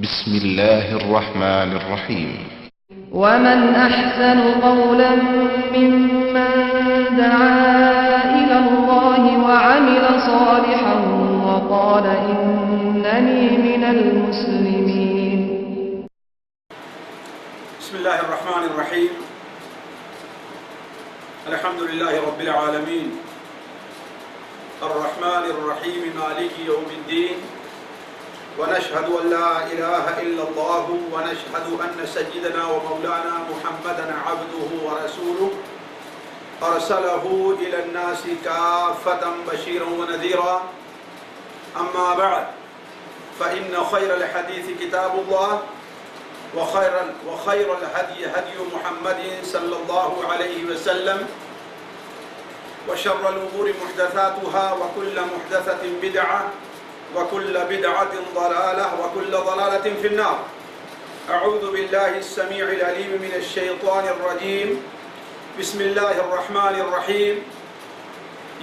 بسم الله الرحمن الرحيم. ومن أحسن قولا ممن دعا إلى الله وعمل صالحا وقال إنني من المسلمين. بسم الله الرحمن الرحيم. الحمد لله رب العالمين الرحمن الرحيم مالك يوم الدين، ونشهد أن لا إله إلا الله ونشهد أن سيدنا ومولانا محمدا عبده ورسوله أرسله إلى الناس كافة بشيرا ونذيرا. أما بعد، فإن خير الحديث كتاب الله وخير الهدي هدي محمد صلى الله عليه وسلم، وشر الأمور محدثاتها وكل محدثة بدعة وكل بدعة ضلالة وكل ضلالة في النار. أعوذ بالله السميع العليم من الشيطان الرجيم. بسم الله الرحمن الرحيم.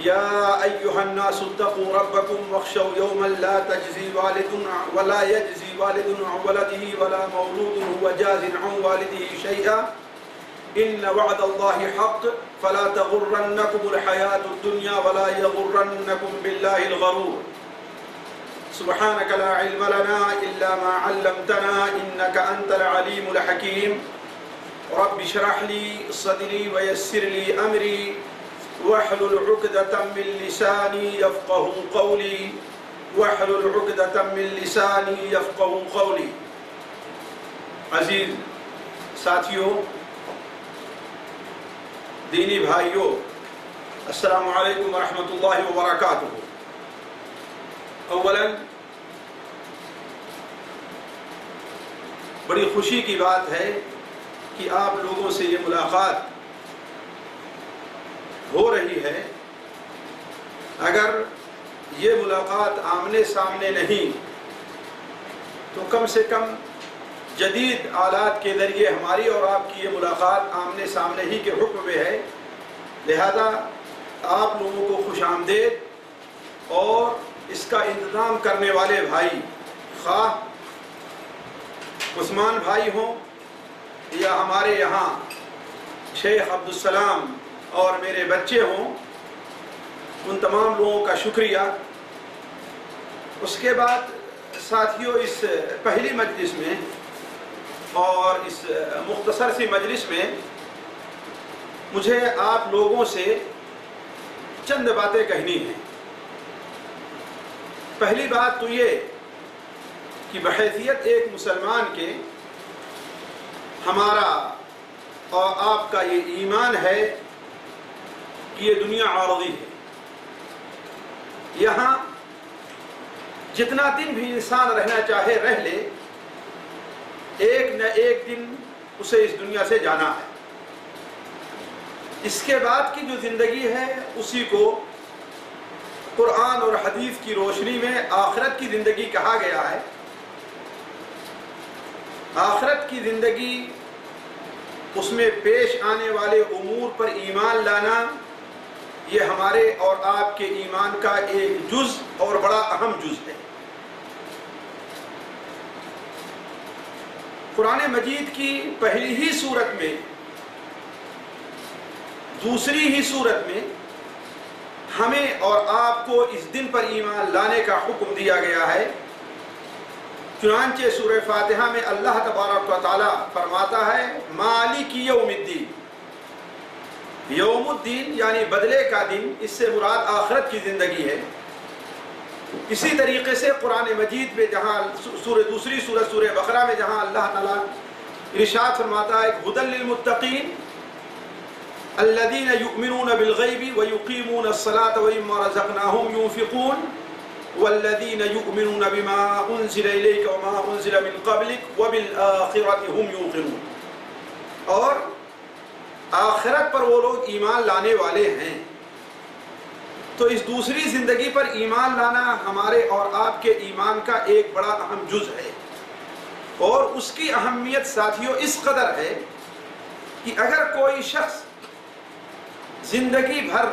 يا أيها الناس اتقوا ربكم واخشوا يوما لا تجزي والد ولا يجزي والد عن ولده ولا مولود هو جاز عن والده شيئا إن وعد الله حق فلا تغرنكم الحياة الدنيا ولا يغرنكم بالله الغرور. سبحانك لا علم لنا إلا ما علمتنا إنك أنت العليم الحكيم. رب اشرح لي صدري ويسر لي أمري واحلل عقدة من لساني يفقه قولي واحلل عقدة من لساني يفقه قولي. عزیز ساتھیوں، دینی بھائیوں، السلام علیکم ورحمۃ اللہ وبرکاتہ. اولا بڑی خوشی کی بات ہے کہ آپ لوگوں سے یہ ملاقات ہو رہی ہے. اگر یہ ملاقات آمنے سامنے نہیں تو کم سے کم جدید آلات کے ذریعے ہماری اور آپ کی یہ ملاقات آمنے سامنے ہی کے حکم میں ہے. لہذا آپ لوگوں کو خوش آمدید. اور اس کا انتظام کرنے والے بھائی، خواہ عثمان بھائی ہوں یا ہمارے یہاں شیخ عبدالسلام اور میرے بچے ہوں، ان تمام لوگوں کا شکریہ. اس کے بعد ساتھیوں، اس پہلی مجلس میں اور اس مختصر سی مجلس میں مجھے آپ لوگوں سے چند باتیں کہنی ہیں. پہلی بات تو یہ کہ بحیثیت ایک مسلمان کے ہمارا اور آپ کا یہ ایمان ہے کہ یہ دنیا عارضی ہے. یہاں جتنا دن بھی انسان رہنا چاہے رہ لے، ایک نہ ایک دن اسے اس دنیا سے جانا ہے. اس کے بعد کی جو زندگی ہے اسی کو قرآن اور حدیث کی روشنی میں آخرت کی زندگی کہا گیا ہے. آخرت کی زندگی، اس میں پیش آنے والے امور پر ایمان لانا، یہ ہمارے اور آپ کے ایمان کا ایک جز اور بڑا اہم جز ہے. قرآن مجید کی پہلی ہی سورت میں، دوسری ہی سورت میں ہمیں اور آپ کو اس دن پر ایمان لانے کا حکم دیا گیا ہے. چنانچہ سورہ فاتحہ میں اللہ تبارک و تعالی فرماتا ہے مالک یوم الدین. یوم الدین یعنی بدلے کا دن، اس سے مراد آخرت کی زندگی ہے. اسی طریقے سے قرآن مجید میں جہاں دوسری سورہ بقرہ میں جہاں اللہ تعالیٰ ارشاد فرماتا ہے ھدی للمتقین الذین یؤمنون بالغیب ویقیمون الصلاة ومما رزقناہم ينفقون والذین یؤمنون بما انزل الیک وما انزل من قبلک وبالآخرۃ هم یوقنون. اور آخرت پر وہ لوگ ایمان لانے والے ہیں. تو اس دوسری زندگی پر ایمان لانا ہمارے اور آپ کے ایمان کا ایک بڑا اہم جز ہے. اور اس کی اہمیت ساتھیوں اس قدر ہے کہ اگر کوئی شخص زندگی بھر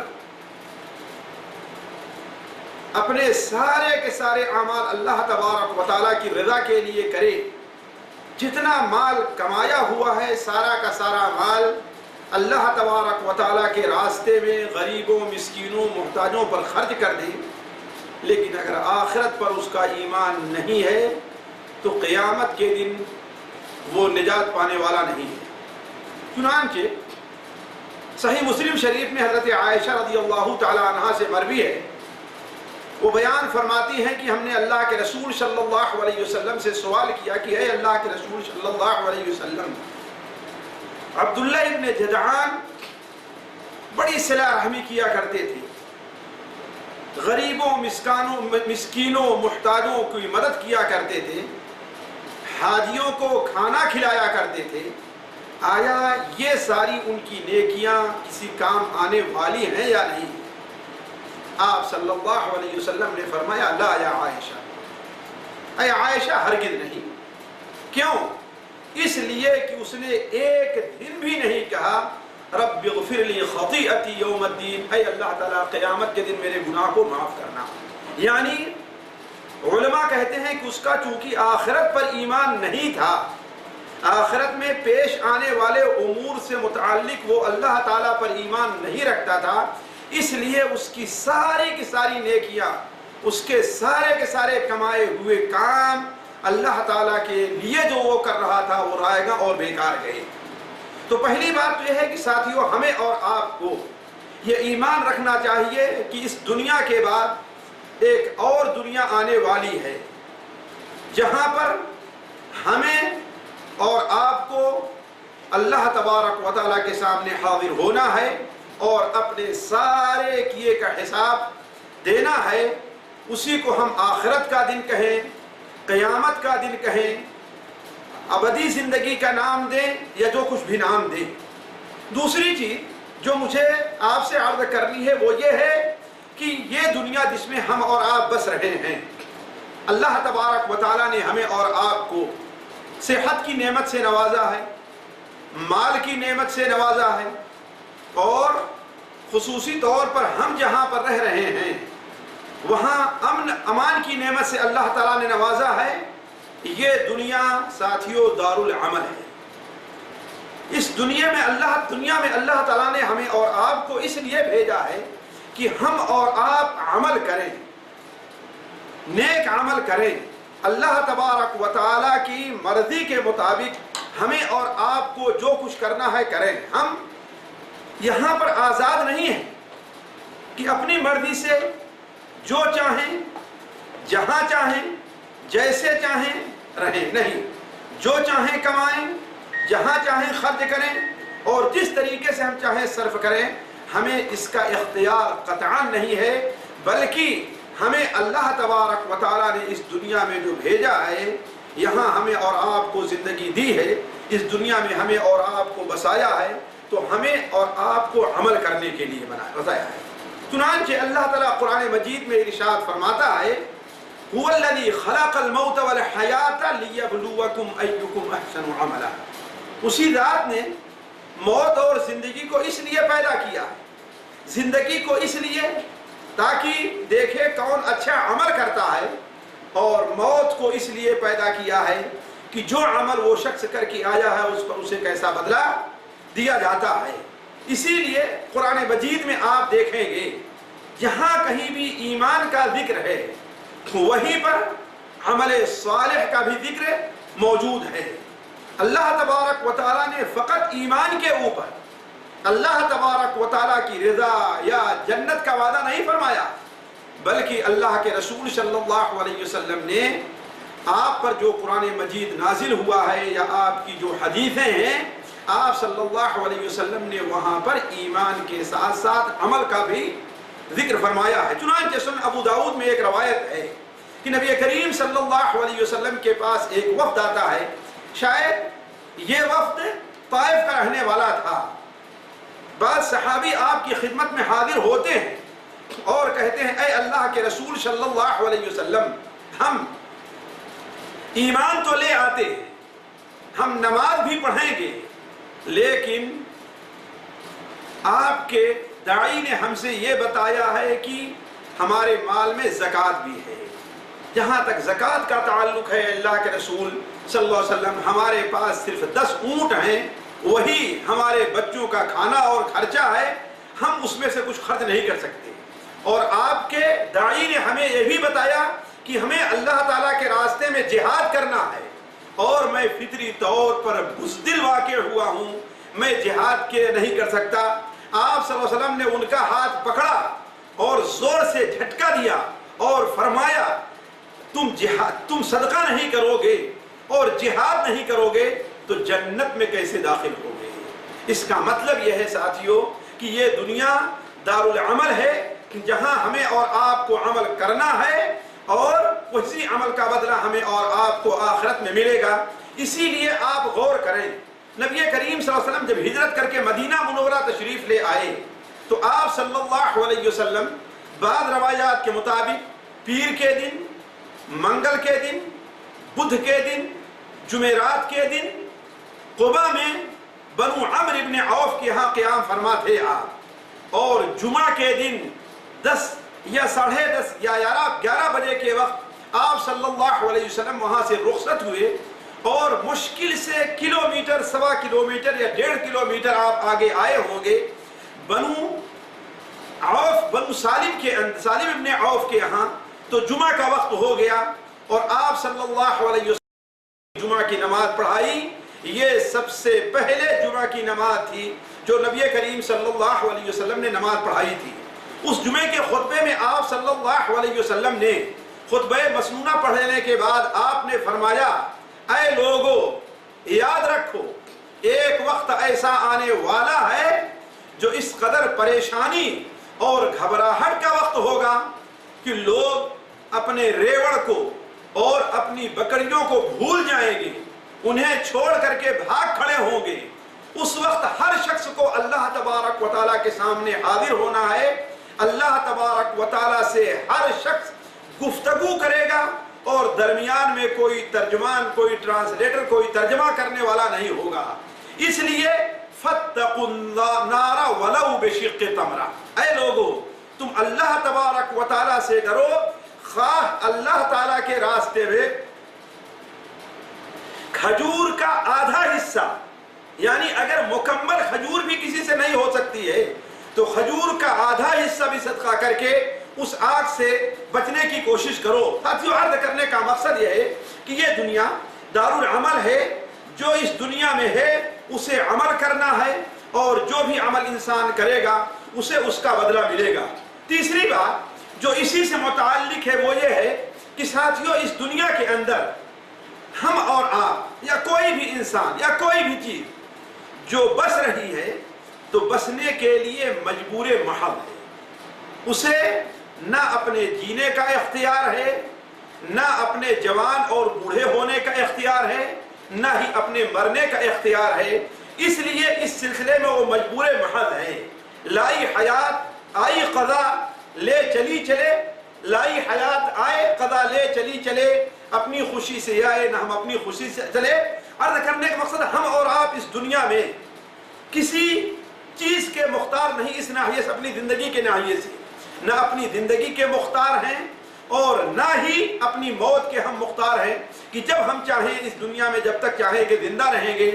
اپنے سارے کے سارے اعمال اللہ تبارک و تعالیٰ کی رضا کے لیے کرے. جتنا مال کمایا ہوا ہے سارا کا سارا مال اللہ تبارک و تعالیٰ کے راستے میں غریبوں، مسکینوں، محتاجوں پر خرچ کر دے. لیکن اگر آخرت پر اس کا ایمان نہیں ہے تو قیامت کے دن وہ نجات پانے والا نہیں ہے. چنانچہ صحیح مسلم شریف میں حضرت عائشہ رضی اللہ تعالی عنہا سے مروی ہے، وہ بیان فرماتی ہیں کہ ہم نے اللہ کے رسول صلی اللہ علیہ وسلم سے سوال کیا کہ اے اللہ کے رسول صلی اللہ علیہ وسلم، عبداللہ ابن جدعان بڑی صلہ رحمی کیا کرتے تھے، غریبوں، مسکینوں، محتاجوں کی مدد کیا کرتے تھے، حاجیوں کو کھانا کھلایا کرتے تھے، آیا یہ ساری ان کی نیکیاں کسی کام آنے والی ہیں یا نہیں؟ آپ صلی اللہ علیہ وسلم نے فرمایا لا یا عائشہ، اے عائشہ ہرگز نہیں. کیوں؟ اس لیے کہ اس نے ایک دن بھی نہیں کہا رب اغفر لی خطیئتی یوم الدین، اے اللہ تعالیٰ قیامت کے دن میرے گناہ کو معاف کرنا. یعنی علماء کہتے ہیں کہ اس کا چونکہ آخرت پر ایمان نہیں تھا، آخرت میں پیش آنے والے امور سے متعلق وہ اللہ تعالیٰ پر ایمان نہیں رکھتا تھا، اس لیے اس کی ساری نیکیاں، اس کے سارے کمائے ہوئے کام اللہ تعالیٰ کے لیے جو وہ کر رہا تھا وہ رائے گا اور بیکار گئے. تو پہلی بات تو یہ ہے کہ ساتھیوں ہمیں اور آپ کو یہ ایمان رکھنا چاہیے کہ اس دنیا کے بعد ایک اور دنیا آنے والی ہے جہاں پر ہمیں اور آپ کو اللہ تبارک و تعالیٰ کے سامنے حاضر ہونا ہے اور اپنے سارے کیے کا حساب دینا ہے. اسی کو ہم آخرت کا دن کہیں، قیامت کا دن کہیں، ابدی زندگی کا نام دیں یا جو کچھ بھی نام دیں. دوسری چیز جو مجھے آپ سے عرض کرنی ہے وہ یہ ہے کہ یہ دنیا جس میں ہم اور آپ بس رہے ہیں، اللہ تبارک و تعالیٰ نے ہمیں اور آپ کو صحت کی نعمت سے نوازا ہے، مال کی نعمت سے نوازا ہے، اور خصوصی طور پر ہم جہاں پر رہ رہے ہیں وہاں امن امان کی نعمت سے اللہ تعالیٰ نے نوازا ہے. یہ دنیا ساتھیوں دار العمل ہے. اس دنیا میں اللہ تعالیٰ نے ہمیں اور آپ کو اس لیے بھیجا ہے کہ ہم اور آپ عمل کریں، نیک عمل کریں، اللہ تبارک و تعالیٰ کی مرضی کے مطابق ہمیں اور آپ کو جو کچھ کرنا ہے کریں. ہم یہاں پر آزاد نہیں ہیں کہ اپنی مرضی سے جو چاہیں، جہاں چاہیں، جیسے چاہیں رہیں. نہیں، جو چاہیں کمائیں، جہاں چاہیں خرچ کریں اور جس طریقے سے ہم چاہیں صرف کریں. ہمیں اس کا اختیار قطعاً نہیں ہے، بلکہ ہمیں اللہ تبارک و تعالیٰ نے اس دنیا میں جو بھیجا ہے، یہاں ہمیں اور آپ کو زندگی دی ہے، اس دنیا میں ہمیں اور آپ کو بسایا ہے، تو ہمیں اور آپ کو عمل کرنے کے لیے بتایا ہے. چنانچہ اللہ تعالیٰ قرآن مجید میں ارشاد فرماتا ہے هُوَ الَّذِي خَلَقَ الْمَوْتَ وَالْحَيَاةَ لِيَبْلُوَكُمْ أَيُّكُمْ أَحْسَنُ عَمَلًا. اسی ذات نے موت اور زندگی کو اس لیے پیدا کیا، زندگی کو اس لیے تاکہ دیکھے کون اچھا عمل کرتا ہے، اور موت کو اس لیے پیدا کیا ہے کہ جو عمل وہ شخص کر کے آیا ہے اس پر اسے کیسا بدلہ دیا جاتا ہے. اسی لیے قرآن مجید میں آپ دیکھیں گے جہاں کہیں بھی ایمان کا ذکر ہے وہیں پر عمل صالح کا بھی ذکر موجود ہے. اللہ تبارک و تعالیٰ نے فقط ایمان کے اوپر اللہ تبارک و تعالیٰ کی رضا یا جنت کا وعدہ نہیں فرمایا، بلکہ اللہ کے رسول صلی اللہ علیہ وسلم نے آپ پر جو قرآن مجید نازل ہوا ہے یا آپ کی جو حدیثیں ہیں، آپ صلی اللہ علیہ وسلم نے وہاں پر ایمان کے ساتھ ساتھ عمل کا بھی ذکر فرمایا ہے. چنانچہ سنن ابو داؤد میں ایک روایت ہے کہ نبی کریم صلی اللہ علیہ وسلم کے پاس ایک وفد آتا ہے. شاید یہ وفد طائف کا رہنے والا تھا. بعض صحابی آپ کی خدمت میں حاضر ہوتے ہیں اور کہتے ہیں اے اللہ کے رسول صلی اللہ علیہ وسلم، ہم ایمان تو لے آتے ہیں، ہم نماز بھی پڑھیں گے، لیکن آپ کے داعی نے ہم سے یہ بتایا ہے کہ ہمارے مال میں زکوٰۃ بھی ہے۔ جہاں تک زکوٰۃ کا تعلق ہے، اللہ کے رسول صلی اللہ علیہ وسلم، ہمارے پاس صرف 10 اونٹ ہیں، وہی ہمارے بچوں کا کھانا اور خرچہ ہے، ہم اس میں سے کچھ خرچ نہیں کر سکتے۔ اور آپ کے داعی نے ہمیں یہ بھی بتایا کہ ہمیں اللہ تعالیٰ کے راستے میں جہاد کرنا ہے، اور میں فطری طور پر بزدل واقع ہوا ہوں، میں جہاد کے نہیں کر سکتا۔ آپ صلی اللہ علیہ وسلم نے ان کا ہاتھ پکڑا اور زور سے جھٹکا دیا اور فرمایا تم صدقہ نہیں کرو گے اور جہاد نہیں کرو گے تو جنت میں کیسے داخل ہوگے؟ اس کا مطلب یہ ہے ساتھیوں کہ یہ دنیا دارالعمل ہے کہ جہاں ہمیں اور آپ کو عمل کرنا ہے، اور اسی عمل کا بدلہ ہمیں اور آپ کو آخرت میں ملے گا۔ اسی لیے آپ غور کریں، نبی کریم صلی اللہ علیہ وسلم جب ہجرت کر کے مدینہ منورہ تشریف لے آئے تو آپ صلی اللہ علیہ وسلم بعض روایات کے مطابق پیر کے دن، منگل کے دن، بدھ کے دن، جمعرات کے دن قباء میں بنو عمرو بن عوف کے ہاں قیام فرما تھے آپ، اور جمعہ کے دن 10 یا 10:30 یا 11 بجے کے وقت آپ صلی اللہ علیہ وسلم وہاں سے رخصت ہوئے، اور مشکل سے کلومیٹر، 1.25 کلومیٹر یا 1.5 کلومیٹر آپ آگے آئے ہوں گے، بنو سالم ابن عوف کے یہاں تو جمعہ کا وقت ہو گیا، اور آپ صلی اللہ علیہ وسلم جمعہ کی نماز پڑھائی۔ یہ سب سے پہلے جمعہ کی نماز تھی جو نبی کریم صلی اللہ علیہ وسلم نے نماز پڑھائی تھی۔ اس جمعے کے خطبے میں آپ صلی اللہ علیہ وسلم نے خطبہ مسنونہ پڑھنے کے بعد آپ نے فرمایا، اے لوگو یاد رکھو ایک وقت ایسا آنے والا ہے جو اس قدر پریشانی اور گھبراہٹ کا وقت ہوگا کہ لوگ اپنے ریوڑ کو اور اپنی بکریوں کو بھول جائیں گے، انہیں چھوڑ کر کے بھاگ کھڑے ہوں گے۔ اس وقت ہر شخص کو اللہ تبارک و تعالیٰ کے سامنے حاضر ہونا ہے، اللہ تبارک و تعالیٰ سے ہر شخص گفتگو کرے گا، اور درمیان میں کوئی ترجمان، کوئی ٹرانسلیٹر، کوئی ترجمہ کرنے والا نہیں ہوگا۔ اس لیے فَاتَّقُوا النَّارَ وَلَوْ بِشِقِّ تَمْرَةٍ، اے لوگو تم اللہ تبارک و تعالیٰ سے ڈرو، خواہ اللہ تعالیٰ کے راستے میں کھجور کا آدھا حصہ، یعنی اگر مکمل کھجور بھی کسی سے نہیں ہو سکتی ہے تو کھجور کا آدھا حصہ بھی صدقہ کر کے اس آگ سے بچنے کی کوشش کرو۔ ساتھیوں، عرض کرنے کا مقصد یہ ہے کہ یہ دنیا دارالعمل ہے، جو اس دنیا میں ہے اسے عمل کرنا ہے، اور جو بھی عمل انسان کرے گا اسے اس کا بدلہ ملے گا۔ تیسری بات جو اسی سے متعلق ہے وہ یہ ہے کہ ساتھیوں، اس دنیا کے اندر ہم اور آپ یا کوئی بھی انسان یا کوئی بھی چیز جو بس رہی ہے تو بسنے کے لیے مجبور محض ہے، اسے نہ اپنے جینے کا اختیار ہے، نہ اپنے جوان اور بوڑھے ہونے کا اختیار ہے، نہ ہی اپنے مرنے کا اختیار ہے۔ اس لیے اس سلسلے میں وہ مجبور محض ہے۔ لائی حیات آئی قضا لے چلی چلے، لائی حیات آئے قضا لے چلی چلے، اپنی خوشی سے آئے نہ ہم اپنی خوشی سے چلے۔ عرض کرنے کا مقصد ہم اور آپ اس دنیا میں کسی چیز کے مختار نہیں، اس ناحیے سے اپنی زندگی کے ناحیے سے نہ اپنی زندگی کے مختار ہیں اور نہ ہی اپنی موت کے ہم مختار ہیں کہ جب ہم چاہیں اس دنیا میں جب تک چاہیں گے زندہ رہیں گے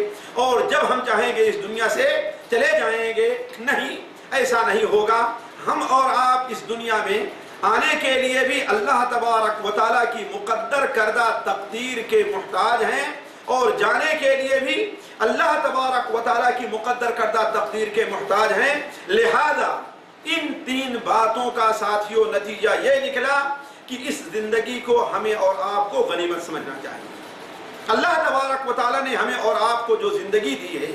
اور جب ہم چاہیں گے اس دنیا سے چلے جائیں گے۔ نہیں، ایسا نہیں ہوگا۔ ہم اور آپ اس دنیا میں آنے کے لیے بھی اللہ تبارک و تعالیٰ کی مقدر کردہ تقدیر کے محتاج ہیں، اور جانے کے لیے بھی اللہ تبارک و تعالیٰ کی مقدر کردہ تقدیر کے محتاج ہیں۔ لہذا ان 3 باتوں کا ساتھیوں نتیجہ یہ نکلا کہ اس زندگی کو ہمیں اور آپ کو غنیمت سمجھنا چاہیے۔ اللہ تبارک و تعالیٰ نے ہمیں اور آپ کو جو زندگی دی ہے،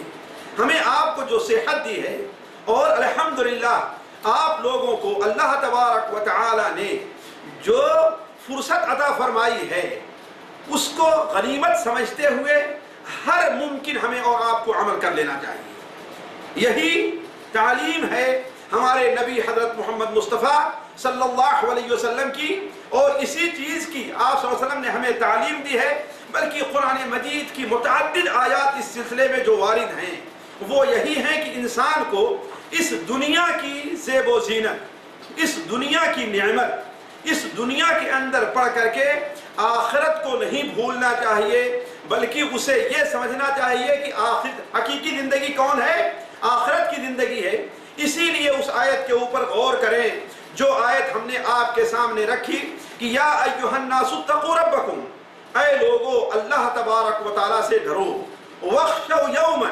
ہمیں آپ کو جو صحت دی ہے، اور الحمدللہ آپ لوگوں کو اللہ تبارک و تعالیٰ نے جو فرصت عطا فرمائی ہے اس کو غنیمت سمجھتے ہوئے ہر ممکن ہمیں اور آپ کو عمل کر لینا چاہیے۔ یہی تعلیم ہے ہمارے نبی حضرت محمد مصطفیٰ صلی اللہ علیہ وسلم کی، اور اسی چیز کی آپ صلی اللہ علیہ وسلم نے ہمیں تعلیم دی ہے، بلکہ قرآن مجید کی متعدد آیات اس سلسلے میں جو وارد ہیں وہ یہی ہیں کہ انسان کو اس دنیا کی زیب و زینت، اس دنیا کی نعمت اس دنیا کے اندر پڑھ کر کے آخرت کو نہیں بھولنا چاہیے، بلکہ اسے یہ سمجھنا چاہیے کہ حقیقی زندگی کون ہے؟ آخرت کی زندگی ہے۔ اسی لیے اس آیت کے اوپر غور کریں جو آیت ہم نے آپ کے سامنے رکھی کہ یا ایھا الناس اتقوا ربکم، اے لوگو اللہ تبارک و تعالیٰ سے ڈرو، واخشوا یوما،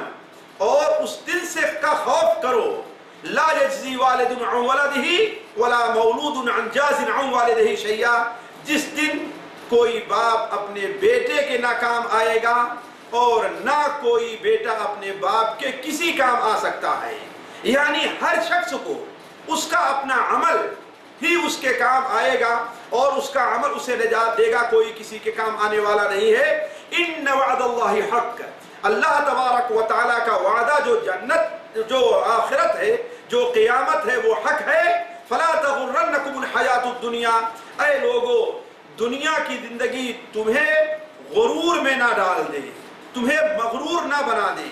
اور اس دن سے کا خوف کرو، لا یجزی والد عن ولدہ ولا مولود عن جاز عن والدہ شیئا، جس دن کوئی باپ اپنے بیٹے کے نہ کام آئے گا اور نہ کوئی بیٹا اپنے باپ کے کسی کام آ سکتا ہے۔ یعنی ہر شخص کو اس کا اپنا عمل ہی اس کے کام آئے گا اور اس کا عمل اسے نجات دے گا، کوئی کسی کے کام آنے والا نہیں ہے۔ ان وعد اللہ حق، اللہ تبارک و تعالیٰ کا وعدہ جو جنت، جو آخرت ہے، جو قیامت ہے، وہ حق ہے۔ فلا تغرنکم الحیات الدنیا، اے لوگو دنیا کی زندگی تمہیں غرور میں نہ ڈال دے، تمہیں مغرور نہ بنا دے،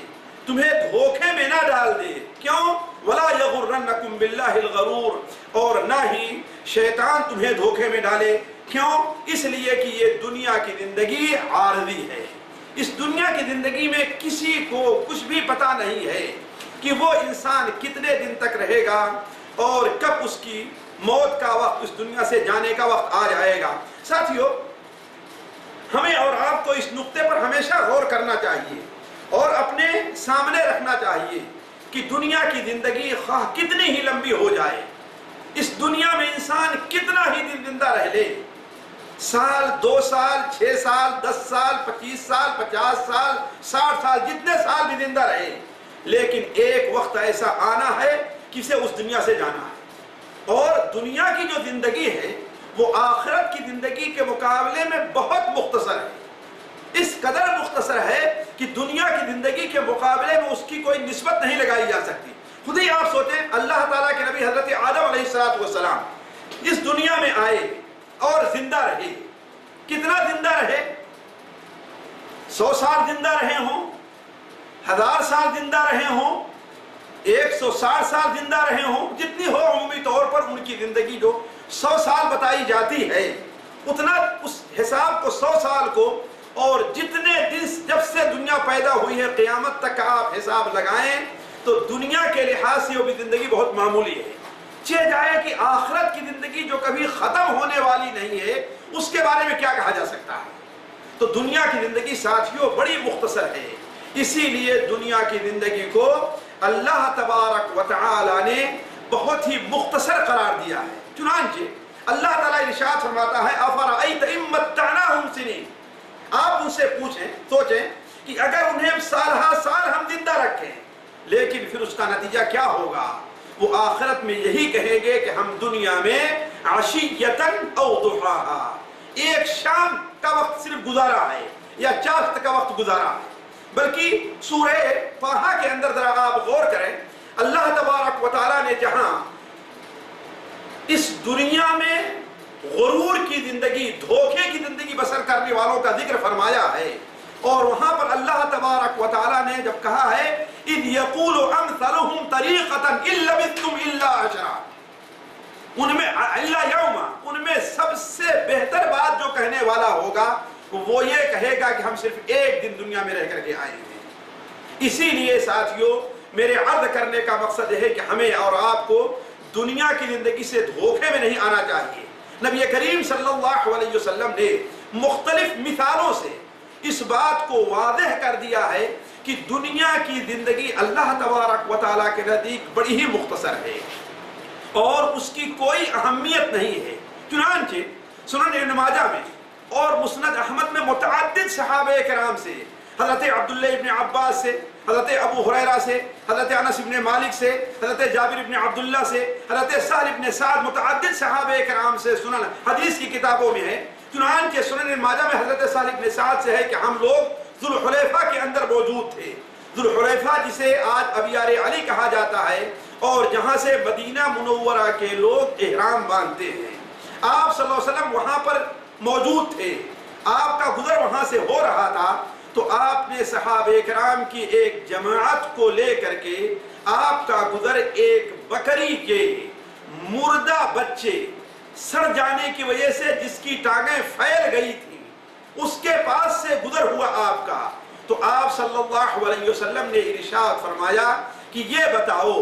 تمہیں دھوکے میں نہ ڈال دے۔ کیوں؟ ولا یغرنکم باللہ الغرور، اور نہ ہی شیطان تمہیں دھوکے میں ڈالے۔ کیوں؟ اس لیے کہ یہ دنیا کی زندگی عارضی ہے۔ اس دنیا کی زندگی میں کسی کو کچھ بھی پتہ نہیں ہے کہ وہ انسان کتنے دن تک رہے گا اور کب اس کی موت کا وقت، اس دنیا سے جانے کا وقت آ جائے گا۔ ساتھیو، ہمیں اور آپ کو اس نقطے پر ہمیشہ غور کرنا چاہیے اور اپنے سامنے رکھنا چاہیے کہ دنیا کی زندگی خواہ کتنی ہی لمبی ہو جائے، اس دنیا میں انسان کتنا ہی دن زندہ رہ لے، سال، 2 سال، 6 سال، 10 سال، 25 سال، 50 سال، 60 سال، جتنے سال بھی زندہ رہے، لیکن ایک وقت ایسا آنا ہے کہ اسے اس دنیا سے جانا ہے۔ اور دنیا کی جو زندگی ہے وہ آخرت کی زندگی کے مقابلے میں بہت مختصر ہے، اس قدر مختصر ہے کہ دنیا کی زندگی کے مقابلے میں اس کی کوئی نسبت نہیں لگائی جا سکتی۔ خود ہی آپ سوچیں، اللہ تعالیٰ کے نبی حضرت آدم علیہ السلام اس دنیا میں آئے اور زندہ رہے، کتنا زندہ رہے؟ 100 سال زندہ رہے ہوں، 1000 سال زندہ رہے ہوں، 160 سال زندہ رہے ہوں، جتنی ہو عمومی طور پر ان کی زندگی جو 100 سال بتائی جاتی ہے، اتنا اس حساب کو 100 سال کو اور جتنے دن جب سے دنیا پیدا ہوئی ہے قیامت تک کا آپ حساب لگائیں تو دنیا کے لحاظ سے وہ بھی زندگی بہت معمولی ہے۔ چہ جائے کہ آخرت کی زندگی جو کبھی ختم ہونے والی نہیں ہے اس کے بارے میں کیا کہا جا سکتا ہے؟ تو دنیا کی زندگی ساتھیوں بڑی مختصر ہے، اسی لیے دنیا کی زندگی کو اللہ تبارک و تعالی نے بہت ہی مختصر قرار دیا ہے۔ چنانچہ اللہ تعالیٰ ارشاد فرماتا ہے افرأیت ان متعناہم سنین، آپ ان سے پوچھیں، سوچیں کہ اگر انہیں سالہ سال ہم زندہ رکھیں لیکن پھر اس کا نتیجہ کیا ہوگا؟ وہ آخرت میں یہی کہیں گے کہ ہم دنیا میں عشیۃً او ضحاہا، ایک شام کا وقت صرف گزارا ہے یا چاشت کا وقت گزارا ہے۔ بلکہ سورہ طٰہٰ کے اندر ذرا آپ غور کریں، اللہ تبارک و تعالیٰ نے جہاں اس دنیا میں غرور کی زندگی، دھوکے کی زندگی بسر کرنے والوں کا ذکر فرمایا ہے، اور وہاں پر اللہ تبارک و تعالیٰ نے جب کہا ہے اِذْ يَقُولُ أَمْثَلُهُمْ طَرِيقَةً إِن لَبِثْتُمْ إِلَّا عَشْرًا، ان میں إِلَّا يَوْمًا، ان میں سب سے بہتر بات جو کہنے والا ہوگا وہ یہ کہے گا کہ ہم صرف ایک دن دنیا میں رہ کر کے آئے ہیں۔ اسی لیے ساتھیوں میرے عرض کرنے کا مقصد یہ ہے کہ ہمیں اور آپ کو دنیا کی زندگی سے دھوکے میں نہیں آنا چاہیے۔ نبی کریم صلی اللہ علیہ وسلم نے مختلف مثالوں سے اس بات کو واضح کر دیا ہے کہ دنیا کی زندگی اللہ تبارک و تعالیٰ کے نزدیک بڑی ہی مختصر ہے اور اس کی کوئی اہمیت نہیں ہے۔ چنانچہ سنن ابن ماجہ میں اور مسند احمد میں متعدد صحابہ کرام سے، حضرت عبداللہ ابن عباس سے، حضرت ابو ہریرہ سے، حضرت انس ابن مالک سے، حضرت جابر ابن عبداللہ سے، حضرت سہل ابن سعد، متعدد صحابہ کرام سے سنن حدیث کی کتابوں میں ہے۔ چنانچہ سنن ابن ماجہ میں حضرت سہل ابن سعد سے ہے کہ ہم لوگ ذوالحلیفہ کے اندر موجود تھے۔ ذوالحلیفہ جسے آج ابیار علی کہا جاتا ہے اور جہاں سے مدینہ منورہ کے لوگ احرام باندھتے ہیں، آپ صلی اللہ علیہ وسلم وہاں پر موجود تھے، آپ کا گزر وہاں سے ہو رہا تھا، تو آپ نے صحابہ کرام کی ایک جماعت کو لے کر کے آپ کا گزر ایک بکری کے مردہ بچے سڑ جانے کی وجہ سے جس کی ٹانگیں پھیل گئی تھی اس کے پاس سے گزر ہوا آپ کا، تو آپ صلی اللہ علیہ وسلم نے ارشاد فرمایا کہ یہ بتاؤ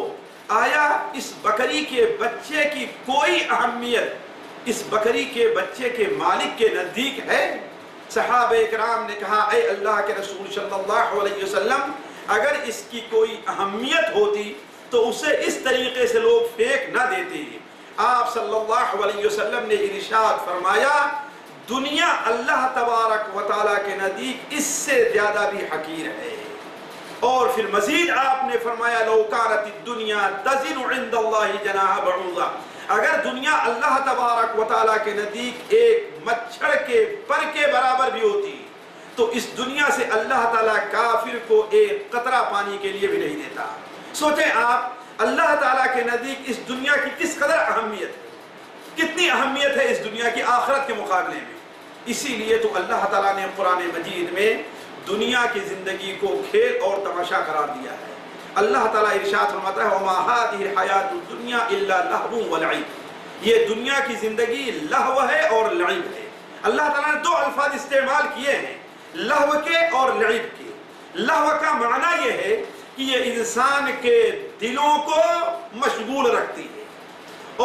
آیا اس بکری کے بچے کی کوئی اہمیت اس بکری کے بچے کے مالک کے نزدیک ہے؟ صحابہ کرام نے کہا اے اللہ کے رسول صلی اللہ علیہ وسلم، اگر اس کی کوئی اہمیت ہوتی تو اسے اس طریقے سے لوگ پھینک نہ دیتے۔ آپ صلی اللہ علیہ وسلم نے ارشاد فرمایا دنیا اللہ تبارک و تعالیٰ کے نزدیک اس سے زیادہ بھی حقیر ہے۔ اور پھر مزید آپ نے فرمایا لو کانت الدنیا تزن عند اللہ جناح بعوضہ، اگر دنیا اللہ تبارک و تعالیٰ کے نزدیک ایک مچھر کے پر کے برابر بھی ہوتی تو اس دنیا سے اللہ تعالیٰ کافر کو ایک قطرہ پانی کے لیے بھی نہیں دیتا۔ سوچیں آپ اللہ تعالیٰ کے نزدیک اس دنیا کی کس قدر اہمیت ہے، کتنی اہمیت ہے اس دنیا کی آخرت کے مقابلے میں۔ اسی لیے تو اللہ تعالیٰ نے قرآن مجید میں دنیا کی زندگی کو کھیل اور تماشا قرار دیا ہے۔ اللہ تعالیٰ ارشاد فرماتا ہے وَمَا هَٰذِهِ الْحَيَاةُ الدُّنْيَا إِلَّا لَهْوٌ وَلَعِبٌ، یہ دنیا کی زندگی لہو ہے اور لعب ہے۔ اللہ تعالیٰ نے دو الفاظ استعمال کیے ہیں، لہو کے اور لعب کے۔ لہو کا معنی یہ ہے کہ یہ انسان کے دلوں کو مشغول رکھتی ہے،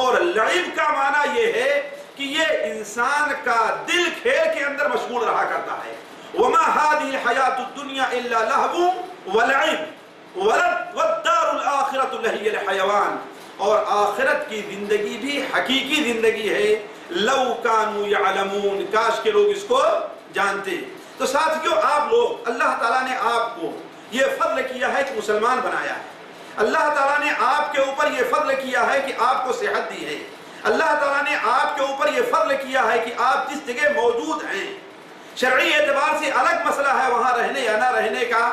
اور لعب کا معنی یہ ہے کہ یہ انسان کا دل کھیل کے اندر مشغول رہا کرتا ہے۔ وَمَا هَٰذِهِ الْحَيَاةُ الدُّنْيَا إِلَّا لَهْوٌ وَلَعِبٌ وَالدَّارُ الْآخِرَةُ لَهِيَ الْحَيَوَانُ، اور آخرت کی زندگی بھی حقیقی زندگی ہے۔ لَوْ كَانُوا يَعْلَمُونَ، کاش کے لوگ اس کو جانتے۔ تو ساتھیو آپ لوگ، اللہ تعالیٰ نے آپ کو یہ فضل کیا ہے کہ مسلمان بنایا ہے، اللہ تعالیٰ نے آپ کے اوپر یہ فضل کیا ہے کہ آپ کو صحت دی ہے، اللہ تعالیٰ نے آپ کے اوپر یہ فضل کیا ہے کہ آپ جس جگہ موجود ہیں۔ شرعی اعتبار سے الگ مسئلہ ہے وہاں رہنے یا نہ رہنے کا،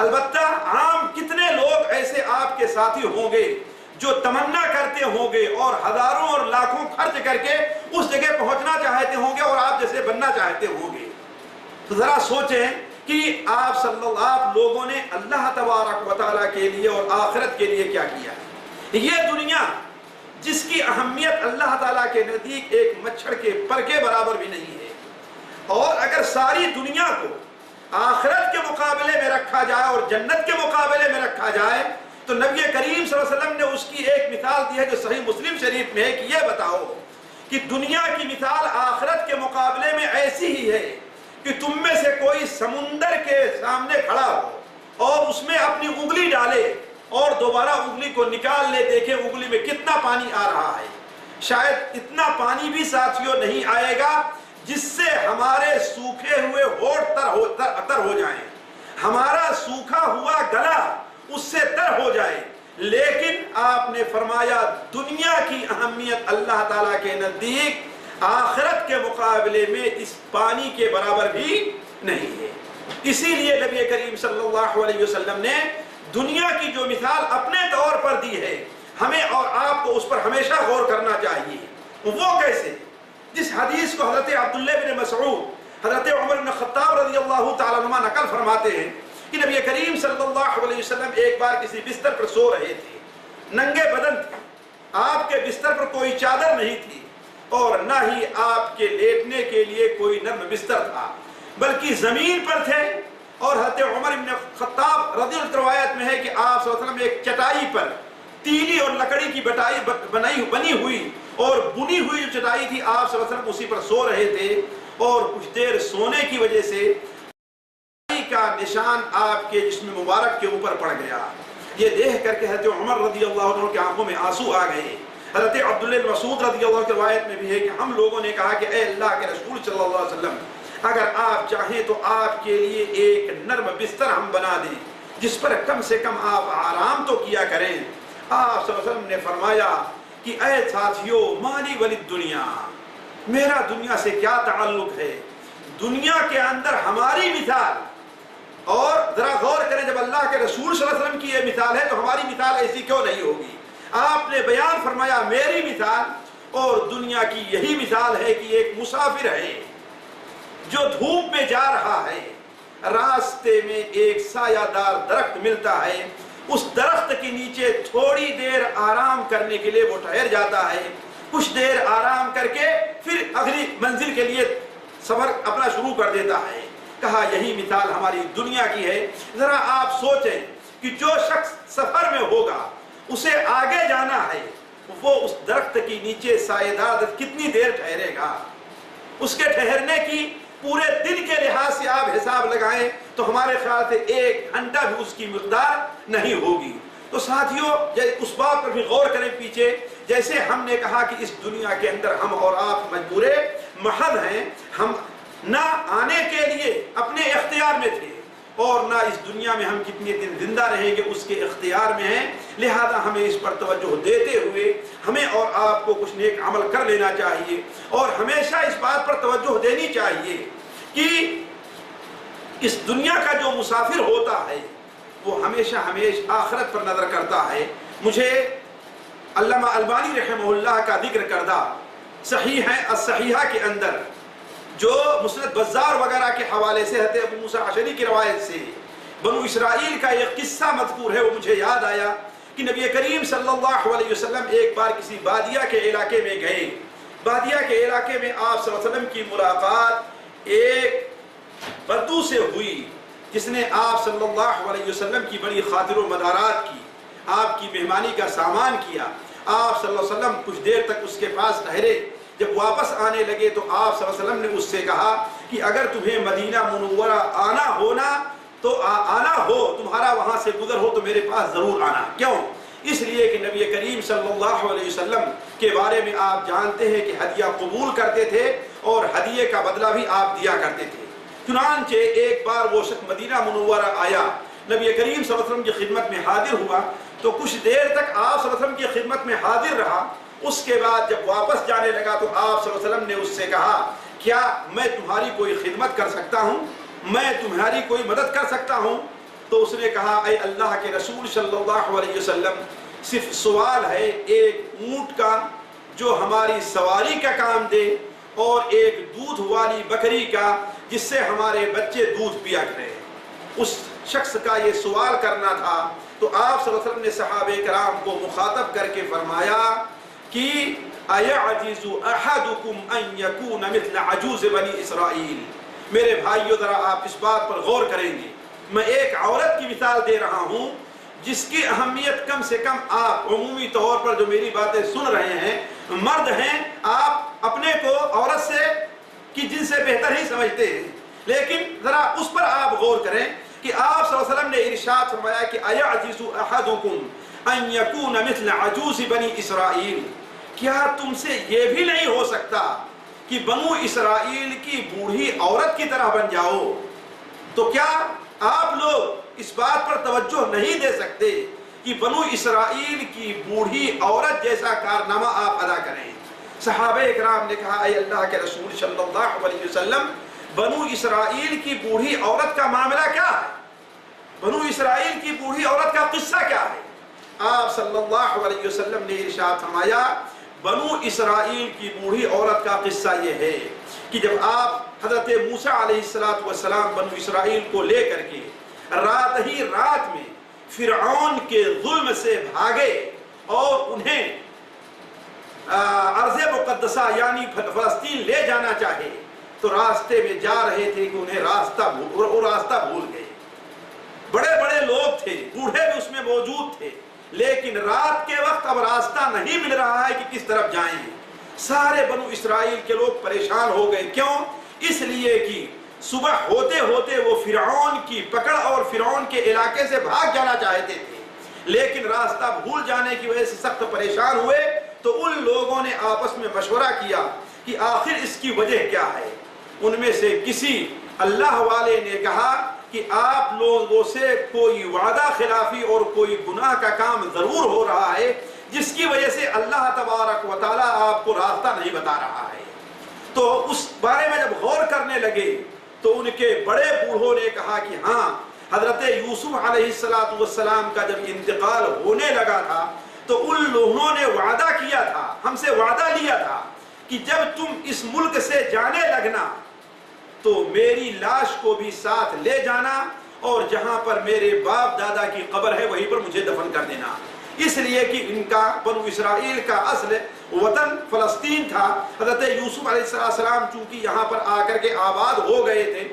البتہ عام کتنے لوگ ایسے آپ کے ساتھی ہوں گے جو تمنا کرتے ہوں گے اور ہزاروں اور لاکھوں خرچ کر کے اس جگہ پہنچنا چاہتے ہوں گے اور آپ جیسے بننا چاہتے ہوں گے۔ تو ذرا سوچیں کہ آپ لوگوں نے اللہ تبارک و تعالیٰ کے لیے اور آخرت کے لیے کیا کیا ہے۔ یہ دنیا جس کی اہمیت اللہ تعالیٰ کے نزدیک ایک مچھر کے پر کے برابر بھی نہیں ہے، اور اگر ساری دنیا کو آخرت کے مقابلے میں رکھا جائے اور جنت کے مقابلے میں رکھا جائے تو نبی کریم صلی اللہ علیہ وسلم نے اس کی ایک مثال دی ہے جو صحیح مسلم شریف میں ہے کہ یہ بتاؤ کہ دنیا کی مثال آخرت کے مقابلے میں ایسی ہی ہے کہ تم میں سے کوئی سمندر کے سامنے کھڑا ہو اور اس میں اپنی انگلی ڈالے اور دوبارہ انگلی کو نکال لے، دیکھیں انگلی میں کتنا پانی آ رہا ہے۔ شاید اتنا پانی بھی ساتھیوں نہیں آئے گا جس سے ہمارے سوکھے ہوئے ہونٹ تر ہو جائیں، ہمارا سوکھا ہوا گلا اس سے تر ہو جائے۔ لیکن آپ نے فرمایا دنیا کی اہمیت اللہ تعالیٰ کے نزدیک آخرت کے مقابلے میں اس پانی کے برابر بھی نہیں ہے۔ اسی لیے نبی کریم صلی اللہ علیہ وسلم نے دنیا کی جو مثال اپنے طور پر دی ہے، ہمیں اور آپ کو اس پر ہمیشہ غور کرنا چاہیے۔ وہ کیسے؟ جس حدیث کو حضرت عبداللہ بن مسعود، حضرت عمر بن خطاب رضی اللہ تعالیٰ عنہ نقل فرماتے ہیں کہ نبی کریم صلی اللہ علیہ وسلم ایک بار کسی بستر پر سو رہے تھے، ننگے بدن تھے، آپ کے بستر پر کوئی چادر نہیں تھی اور نہ ہی آپ کے لیٹنے کے لیے کوئی نرم بستر تھا، بلکہ زمین پر تھے۔ اور حضرت عمر بن خطاب رضی اللہ عنہ روایت میں ہے کہ آپ صلی اللہ علیہ وسلم ایک چٹائی پر، تیلی اور لکڑی کی بنی ہوئی اور بنی ہوئی جو چٹائی تھی، آپ صلی اللہ علیہ وسلم اسی پر سو رہے تھے، اور کچھ دیر سونے کی وجہ سے کا نشان آپ کے جسم مبارک کے اوپر پڑ گیا۔ یہ دیکھ کر کے حضرت عمر رضی اللہ عنہ کی آنکھوں میں آنسو آ گئے۔ حضرت عبداللہ بن مسعود رضی اللہ عنہ کی روایت میں بھی ہے کہ ہم لوگوں نے کہا کہ اے اللہ کے رسول صلی اللہ علیہ وسلم، اگر آپ چاہیں تو آپ کے لیے ایک نرم بستر ہم بنا دیں جس پر کم سے کم آپ آرام تو کیا کریں۔ آپ صلی اللہ علیہ وسلم نے فرمایا کہ اے ساتھیو، مالی ولد دنیا، میرا دنیا سے کیا تعلق ہے؟ دنیا کے اندر ہماری مثال، اور ذرا غور کریں جب اللہ کے رسول صلی اللہ علیہ وسلم کی یہ مثال ہے تو ہماری مثال ایسی کیوں نہیں ہوگی؟ آپ نے بیان فرمایا میری مثال اور دنیا کی یہی مثال ہے کہ ایک مسافر ہے جو دھوپ میں جا رہا ہے، راستے میں ایک سایہ دار درخت ملتا ہے، اس درخت کے نیچے تھوڑی دیر آرام کرنے کے لیے وہ ٹھہر جاتا ہے، کچھ دیر آرام کر کے پھر اگلی منزل کے لیے سفر اپنا شروع کر دیتا ہے۔ کہا یہی مثال ہماری دنیا کی ہے۔ ذرا آپ سوچیں کہ جو شخص سفر میں ہوگا اسے آگے جانا ہے، وہ اس درخت کے نیچے سایہ دار کتنی دیر ٹھہرے گا؟ اس کے ٹھہرنے کی پورے دن کے لحاظ سے آپ حساب لگائیں تو ہمارے خیال سے 1 گھنٹہ بھی اس کی مقدار نہیں ہوگی۔ تو ساتھیوں اس بات پر بھی غور کریں پیچھے، جیسے ہم نے کہا کہ اس دنیا کے اندر ہم اور آپ مجبور محض ہیں، ہم نہ آنے کے لیے اپنے اختیار میں تھے اور نہ اس دنیا میں ہم کتنے دن زندہ رہیں گے اس کے اختیار میں ہیں، لہذا ہمیں اس پر توجہ دیتے ہوئے ہمیں اور آپ کو کچھ نیک عمل کر لینا چاہیے، اور ہمیشہ اس بات پر توجہ دینی چاہیے کہ اس دنیا کا جو مسافر ہوتا ہے وہ ہمیشہ آخرت پر نظر کرتا ہے۔ مجھے علامہ البانی رحمہ اللہ کا ذکر کردہ صحیح ہے الصحیحہ کے اندر جو مسند بزار وغیرہ کے حوالے سے حضرت ابو موسیٰ اشعری کی روایت سے بنو اسرائیل کا ایک قصہ مذکور ہے، وہ مجھے یاد آیا کہ نبی کریم صلی اللہ علیہ وسلم ایک بار کسی بادیہ کے علاقے میں گئے۔ بادیہ کے علاقے میں آپ صلی اللہ علیہ وسلم کی ملاقات ایک بدو سے ہوئی جس نے آپ صلی اللہ علیہ وسلم کی بڑی خاطر و مدارات کی، آپ کی مہمانی کا سامان کیا۔ آپ صلی اللہ علیہ وسلم کچھ دیر تک اس کے پاس ٹھہرے، جب واپس آنے لگے تو آپ صلی اللہ علیہ وسلم نے اس سے کہا کہ اگر تمہیں مدینہ منورہ آنا ہو تمہارا وہاں سے گزر ہو تو میرے پاس ضرور آنا۔ کیوں؟ اس لیے کہ نبی کریم صلی اللہ علیہ وسلم کے بارے میں آپ جانتے ہیں کہ ہدیہ قبول کرتے تھے اور ہدیے کا بدلہ بھی آپ دیا کرتے تھے۔ چنانچہ ایک بار وہ شخص مدینہ منورہ آیا، نبی کریم صلی اللہ علیہ وسلم کی خدمت میں حاضر ہوا تو کچھ دیر تک آپ صلی اللہ علیہ وسلم کی خدمت میں حاضر رہا۔ اس کے بعد جب واپس جانے لگا تو آپ صلی اللہ علیہ وسلم نے اس سے کہا کیا میں تمہاری کوئی خدمت کر سکتا ہوں، میں تمہاری کوئی مدد کر سکتا ہوں؟ تو اس نے کہا اے اللہ کے رسول صلی اللہ علیہ وسلم، صرف سوال ہے ایک اونٹ کا جو ہماری سواری کا کام دے اور ایک دودھ والی بکری کا جس سے ہمارے بچے دودھ پیا کریں۔ اس شخص کا یہ سوال کرنا تھا تو آپ صلی اللہ علیہ وسلم نے صحابہ کرام کو مخاطب کر کے فرمایا کہ اَيَعْجِزُ أَحَدُكُمْ أَن يَكُونَ مِثْلَ عَجُوزِ بنی اسرائیل۔ میرے بھائیو ذرا آپ اس بات پر غور کریں گے، میں ایک عورت کی مثال دے رہا ہوں جس کی اہمیت کم سے کم آپ عمومی طور پر جو میری باتیں سن رہے ہیں مرد ہیں، آپ اپنے کو عورت سے کی جن سے بہتر ہی سمجھتے ہیں، لیکن ذرا اس پر آپ غور کریں کہ آپ صلی اللہ علیہ وسلم نے ارشاد فرمایا کہ اَيَعْجِزُ أَحَدُكُمْ أَن يَكُونَ مِثْلَ عَجُوزِ بنی اسرائیل۔ کیا تم سے یہ بھی نہیں ہو سکتا کہ بنو اسرائیل کی بوڑھی عورت کی طرح بن جاؤ؟ تو کیا آپ لوگ اس بات پر توجہ نہیں دے سکتے کہ بنو اسرائیل کی بوڑھی عورت جیسا کارنامہ آپ ادا کریں؟ صحابہ اکرام نے کہا اے اللہ کے رسول صلی اللہ علیہ وسلم، بنو اسرائیل کی بوڑھی عورت کا معاملہ کیا ہے؟ بنو اسرائیل کی بوڑھی عورت کا قصہ کیا ہے؟ آپ صلی اللہ علیہ وسلم نے ارشاد فرمایا بنو اسرائیل کی بوڑھی عورت کا قصہ یہ ہے کہ جب آپ حضرت موسیٰ علیہ السلام بنو اسرائیل کو لے کر کے رات میں فرعون کے ظلم سے بھاگے اور انہیں ارض مقدسہ یعنی فلسطین لے جانا چاہے تو راستے میں جا رہے تھے کہ انہیں راستہ بھول گئے۔ بڑے بڑے لوگ تھے، بوڑھے بھی اس میں موجود تھے، لیکن رات کے وقت اب راستہ نہیں مل رہا ہے کہ کس طرف جائیں۔ سارے بنو اسرائیل کے لوگ پریشان ہو گئے۔ کیوں؟ اس لیے کہ صبح ہوتے ہوتے وہ فرعون کی پکڑ اور فرعون کے علاقے سے بھاگ جانا چاہتے تھے، لیکن راستہ بھول جانے کی وجہ سے سخت پریشان ہوئے۔ تو ان لوگوں نے آپس میں مشورہ کیا کہ آخر اس کی وجہ کیا ہے۔ ان میں سے کسی اللہ والے نے کہا کہ آپ لوگوں سے کوئی وعدہ خلافی اور کوئی گناہ کا کام ضرور ہو رہا ہے جس کی وجہ سے اللہ تبارک و تعالیٰ آپ کو راستہ نہیں بتا رہا ہے۔ تو اس بارے میں جب غور کرنے لگے تو ان کے بڑے بوڑھوں نے کہا کہ ہاں، حضرت یوسف علیہ السلام کا جب انتقال ہونے لگا تھا تو ان لوگوں نے وعدہ کیا تھا، ہم سے وعدہ لیا تھا کہ جب تم اس ملک سے جانے لگنا تو میری لاش کو بھی ساتھ لے جانا اور جہاں پر میرے باپ دادا کی قبر ہے وہیں پر مجھے دفن کر دینا. اس لیے کہ ان کا بنو اسرائیل کا اصل وطن فلسطین تھا. حضرت یوسف علیہ السلام چونکہ یہاں پر آ کر کے آباد ہو گئے تھے,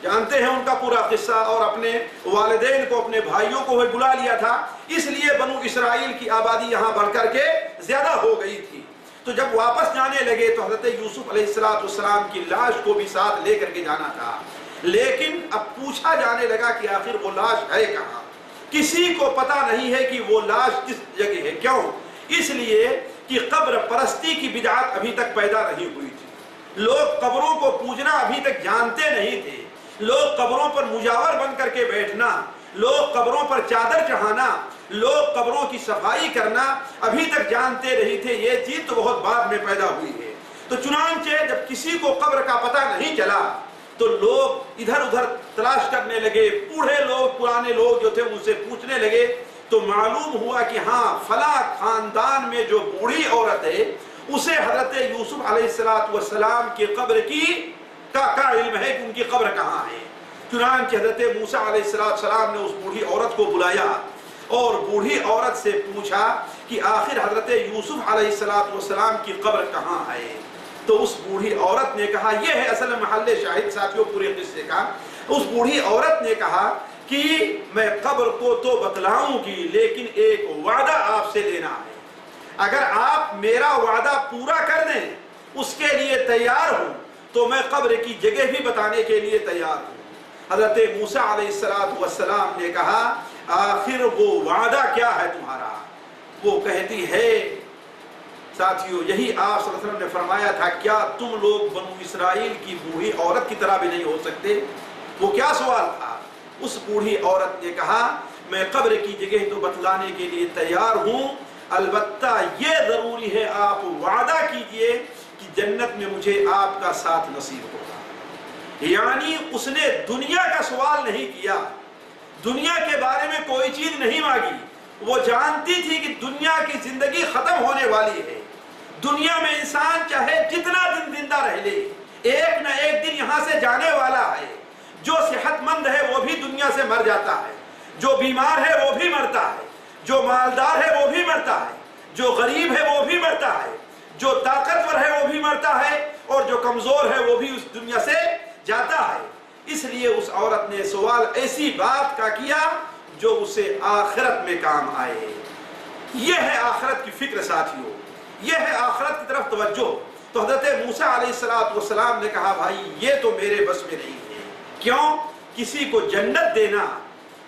جانتے ہیں ان کا پورا قصہ, اور اپنے والدین کو اپنے بھائیوں کو بلا لیا تھا, اس لیے بنو اسرائیل کی آبادی یہاں بڑھ کر کے زیادہ ہو گئی تھی. تو جب واپس جانے لگے تو حضرت یوسف علیہ السلام کی لاش کو بھی ساتھ لے کر کے جانا تھا, لیکن اب پوچھا جانے لگا کہ آخر وہ لاش ہے کہاں. کسی کو پتہ نہیں ہے کہ وہ لاش کس جگہ ہے. کیوں؟ اس لیے کہ قبر پرستی کی بدعت ابھی تک پیدا نہیں ہوئی تھی. لوگ قبروں کو پوجنا ابھی تک جانتے نہیں تھے. لوگ قبروں پر مجاور بن کر کے بیٹھنا, لوگ قبروں پر چادر چڑھانا, لوگ قبروں کی صفائی کرنا ابھی تک جانتے نہیں تھے. یہ چیز تو بہت بعد میں پیدا ہوئی ہے. تو چنانچہ جب کسی کو قبر کا پتہ نہیں چلا تو لوگ ادھر ادھر تلاش کرنے لگے. بوڑھے لوگ, پرانے لوگ جو تھے ان سے پوچھنے لگے تو معلوم ہوا کہ ہاں فلاں خاندان میں جو بوڑھی عورت ہے اسے حضرت یوسف علیہ السلام کی قبر کا علم ہے کہ ان کی قبر کہاں ہے. چنانچہ حضرت موسیٰ علیہ السلام نے اس بوڑھی عورت کو بلایا اور بوڑھی عورت سے پوچھا کہ آخر حضرت یوسف علیہ السلام کی قبر کہاں ہے. تو اس بوڑھی عورت نے کہا, یہ ہے اصل محل شاہد ساتھیوں پورے قصے کا, اس بوڑھی عورت نے کہا کہ میں قبر کو تو بتلاؤں گی لیکن ایک وعدہ آپ سے لینا ہے. اگر آپ میرا وعدہ پورا کر دیں اس کے لیے تیار ہوں تو میں قبر کی جگہ بھی بتانے کے لیے تیار ہوں. حضرت موسیٰ علیہ السلام نے کہا آخر وہ وعدہ کیا ہے تمہارا؟ وہ کہتی ہے, ساتھیو یہی آپ صلی اللہ علیہ وسلم نے فرمایا تھا کیا تم لوگ بنو اسرائیل کی بوڑھی عورت کی طرح بھی نہیں ہو سکتے؟ وہ کیا سوال تھا؟ اس بوڑھی عورت نے کہا میں قبر کی جگہ تو بتلانے کے لیے تیار ہوں, البتہ یہ ضروری ہے آپ وعدہ کیجئے کہ جنت میں مجھے آپ کا ساتھ نصیب ہوگا. یعنی اس نے دنیا کا سوال نہیں کیا, دنیا کے بارے میں کوئی چیز نہیں مانگی. وہ جانتی تھی کہ دنیا کی زندگی ختم ہونے والی ہے. دنیا میں انسان چاہے جتنا دن زندہ رہ لے ایک نہ ایک دن یہاں سے جانے والا ہے. جو صحت مند ہے وہ بھی دنیا سے مر جاتا ہے, جو بیمار ہے وہ بھی مرتا ہے, جو مالدار ہے وہ بھی مرتا ہے, جو غریب ہے وہ بھی مرتا ہے, جو طاقتور ہے وہ بھی مرتا ہے, اور جو کمزور ہے وہ بھی اس دنیا سے جاتا ہے. اس لیے اس عورت نے سوال ایسی بات کا کیا جو اسے آخرت میں کام آئے. یہ ہے آخرت کی فکر ساتھیوں, یہ ہے آخرت کی طرف توجہ. تو حضرت موسیٰ علیہ السلام نے کہا بھائی یہ تو میرے بس میں نہیں ہے. کیوں؟ کسی کو جنت دینا,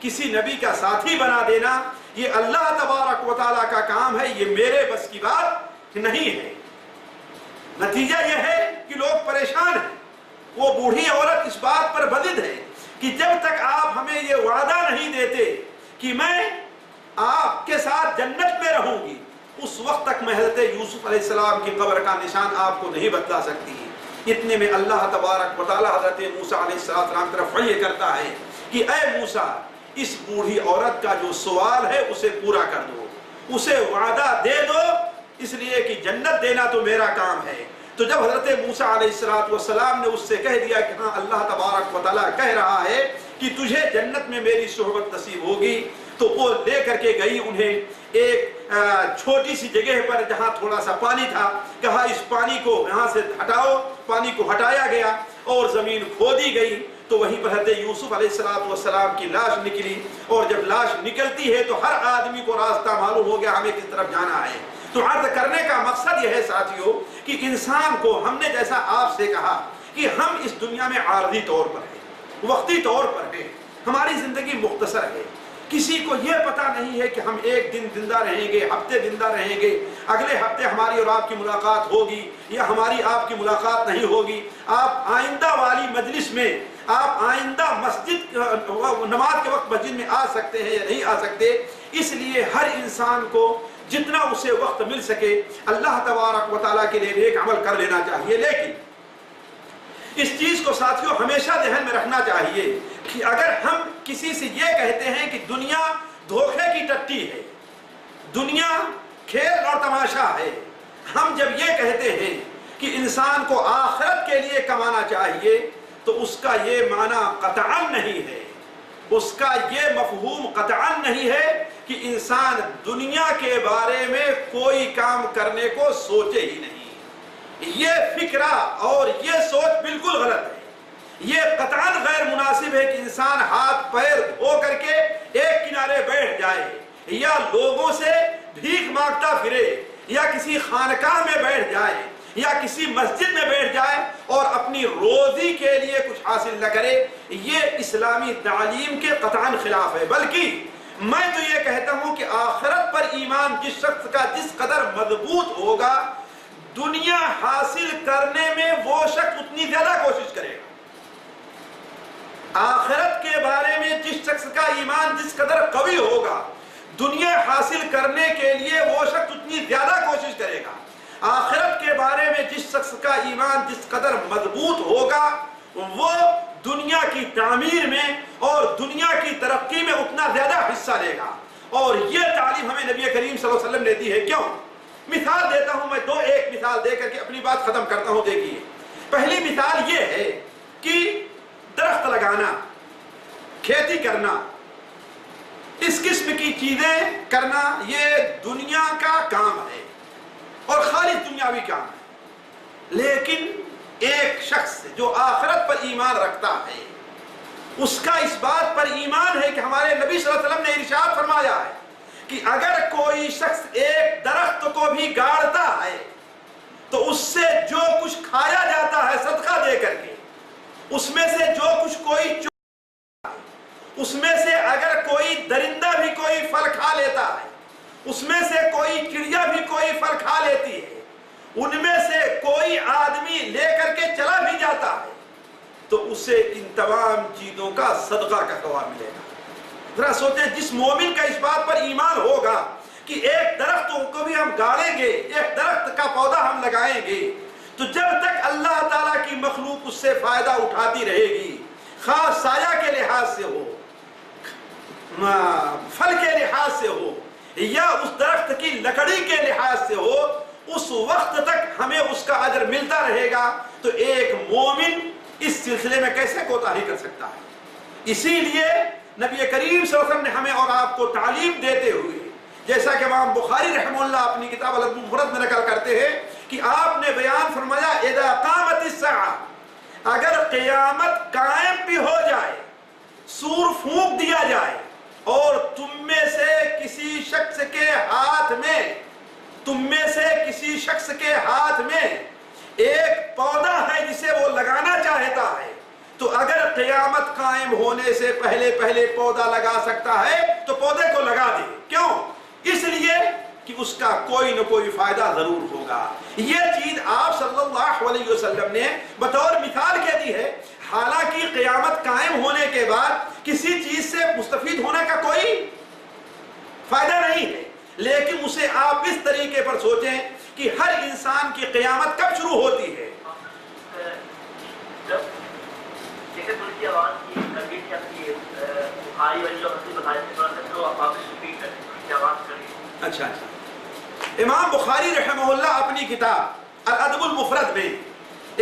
کسی نبی کا ساتھی بنا دینا یہ اللہ تبارک و تعالیٰ کا کام ہے, یہ میرے بس کی بات نہیں ہے. نتیجہ یہ ہے کہ لوگ پریشان ہیں. وہ بوڑھی عورت اس بات پر بدد ہے کہ جب تک آپ ہمیں یہ وعدہ نہیں دیتے کہ میں آپ کے ساتھ جنت میں رہوں گی اس وقت تک میں حضرت یوسف علیہ السلام کی قبر کا نشان آپ کو نہیں بتلا سکتی. اتنے میں اللہ تبارک و تعالیٰ حضرت موسیٰ علیہ السلام کی طرف وحی کرتا ہے کہ اے موسیٰ اس بوڑھی عورت کا جو سوال ہے اسے پورا کر دو, اسے وعدہ دے دو, اس لیے کہ جنت دینا تو میرا کام ہے. تو جب حضرت موسیٰ علیہ السلام نے اس سے کہہ دیا کہ ہاں اللہ تبارک و تعالیٰ کہہ رہا ہے کہ تجھے جنت میں میری صحبت نصیب ہوگی, تو وہ لے کر کے گئی انہیں ایک چھوٹی سی جگہ پر جہاں تھوڑا سا پانی تھا. کہا اس پانی کو یہاں سے ہٹاؤ. پانی کو ہٹایا گیا اور زمین کھودی گئی تو وہیں پر حضرت یوسف علیہ السلام کی لاش نکلی. اور جب لاش نکلتی ہے تو ہر آدمی کو راستہ معلوم ہو گیا ہمیں کس طرف جانا ہے. تو عرض کرنے کا مقصد یہ ہے ساتھیوں کہ انسان کو ہم نے جیسا آپ سے کہا کہ ہم اس دنیا میں عارضی طور پر ہیں, وقتی طور پر ہیں, ہماری زندگی مختصر ہے. کسی کو یہ پتہ نہیں ہے کہ ہم ایک دن زندہ رہیں گے, ہفتے زندہ رہیں گے, اگلے ہفتے ہماری اور آپ کی ملاقات ہوگی یا ہماری آپ کی ملاقات نہیں ہوگی. آپ آئندہ والی مجلس میں, آپ آئندہ مسجد نماز کے وقت مسجد میں آ سکتے ہیں یا نہیں آ سکتے. اس لیے ہر انسان کو جتنا اسے وقت مل سکے اللہ تبارک و تعالیٰ کے لیے نیک عمل کر لینا چاہیے. لیکن اس چیز کو ساتھیوں ہمیشہ ذہن میں رکھنا چاہیے کہ اگر ہم کسی سے یہ کہتے ہیں کہ دنیا دھوکے کی ٹٹی ہے, دنیا کھیل اور تماشا ہے, ہم جب یہ کہتے ہیں کہ انسان کو آخرت کے لیے کمانا چاہیے تو اس کا یہ معنی قطعاً نہیں ہے. اس کا یہ مفہوم قطعاً نہیں ہے کہ انسان دنیا کے بارے میں کوئی کام کرنے کو سوچے ہی نہیں۔ یہ فکرہ اور یہ سوچ بالکل غلط ہے۔ یہ قطعاً غیر مناسب ہے کہ انسان ہاتھ پیر دھو کر کے ایک کنارے بیٹھ جائے یا لوگوں سے بھیک مانگتا پھرے یا کسی خانقاہ میں بیٹھ جائے یا کسی مسجد میں بیٹھ جائے اور اپنی روزی کے لیے کچھ حاصل نہ کرے۔ یہ اسلامی تعلیم کے قطعاً خلاف ہے۔ بلکہ میں تو یہ کہتا ہوں کہ آخرت پر ایمان جس شخص کا جس قدر مضبوط ہوگا، دنیا حاصل کرنے میں وہ شخص اتنی زیادہ کوشش کرے گا۔ آخرت کے بارے میں جس شخص کا ایمان جس قدر قوی ہوگا، دنیا حاصل کرنے کے لیے وہ شخص اتنی زیادہ کوشش کرے گا۔ آخرت کے بارے میں جس شخص کا ایمان جس قدر مضبوط ہوگا، وہ دنیا کی تعمیر میں اور دنیا کی ترقی میں اتنا زیادہ حصہ لے گا۔ اور یہ تعلیم ہمیں نبی کریم صلی اللہ علیہ وسلم نے دی ہے۔ کیوں؟ مثال دیتا ہوں میں، ایک مثال دے کر کے اپنی بات ختم کرتا ہوں۔ دیکھیے، پہلی مثال یہ ہے کہ درخت لگانا، کھیتی کرنا، اس قسم کی چیزیں کرنا یہ دنیا کا کام ہے اور خالص دنیاوی کام ہے۔ لیکن ایک شخص جو آخرت پر ایمان رکھتا ہے، اس کا اس بات پر ایمان ہے کہ ہمارے نبی صلی اللہ علیہ وسلم نے ارشاد فرمایا ہے کہ اگر کوئی شخص ایک درخت کو بھی گاڑتا ہے تو اس سے جو کچھ کھایا جاتا ہے صدقہ دے کر کے، اس میں سے جو کچھ کوئی اس میں سے اگر کوئی درندہ بھی کوئی پھل کھا لیتا ہے، اس میں سے کوئی چڑیا بھی کوئی پھل کھا لیتی ہے، ان میں سے کوئی آدمی لے کر کے چلا بھی جاتا ہے، تو اسے ان تمام چیزوں کا صدقہ کا ثواب ملے گا۔ ذرا سوچیں، جس مومن کا اس بات پر ایمان ہوگا کہ ایک درخت کو بھی ہم گاڑیں گے، ایک درخت کا پودا ہم لگائیں گے، تو جب تک اللہ تعالیٰ کی مخلوق اس سے فائدہ اٹھاتی رہے گی، خاص سایہ کے لحاظ سے ہو، پھل کے لحاظ سے ہو یا اس درخت کی لکڑی کے لحاظ سے ہو، اس وقت تک ہمیں اس کا اجر ملتا رہے گا۔ تو ایک مومن اس سلسلے میں کیسے کوتاہی کر سکتا ہے؟ اسی لیے نبی کریم صلی اللہ علیہ وسلم نے ہمیں اور آپ کو تعلیم دیتے ہوئے، جیسا کہ امام بخاری رحمہ اللہ اپنی کتاب الادب المفرد میں نقل کرتے ہیں کہ آپ نے بیان فرمایا، اذا قامت الساعہ، اگر قیامت قائم بھی ہو جائے، سور پھونک دیا جائے اور تم میں سے کسی شخص کے ہاتھ میں ایک پودا ہے جسے وہ لگانا چاہتا ہے، تو اگر قیامت قائم ہونے سے پہلے پودا لگا سکتا ہے تو پودے کو لگا دے۔ کیوں؟ اس لیے کہ اس کا کوئی نہ کوئی فائدہ ضرور ہوگا۔ یہ چیز آپ صلی اللہ علیہ وسلم نے بطور مثال کے دی ہے۔ حالانکہ قیامت قائم ہونے کے بعد کسی چیز سے مستفید ہونے کا کوئی فائدہ نہیں ہے، لیکن اسے آپ اس طریقے پر سوچیں کہ ہر انسان کی قیامت کب شروع ہوتی ہے؟ اچھا، امام بخاری رحمہ اللہ اپنی کتاب الادب المفرد میں،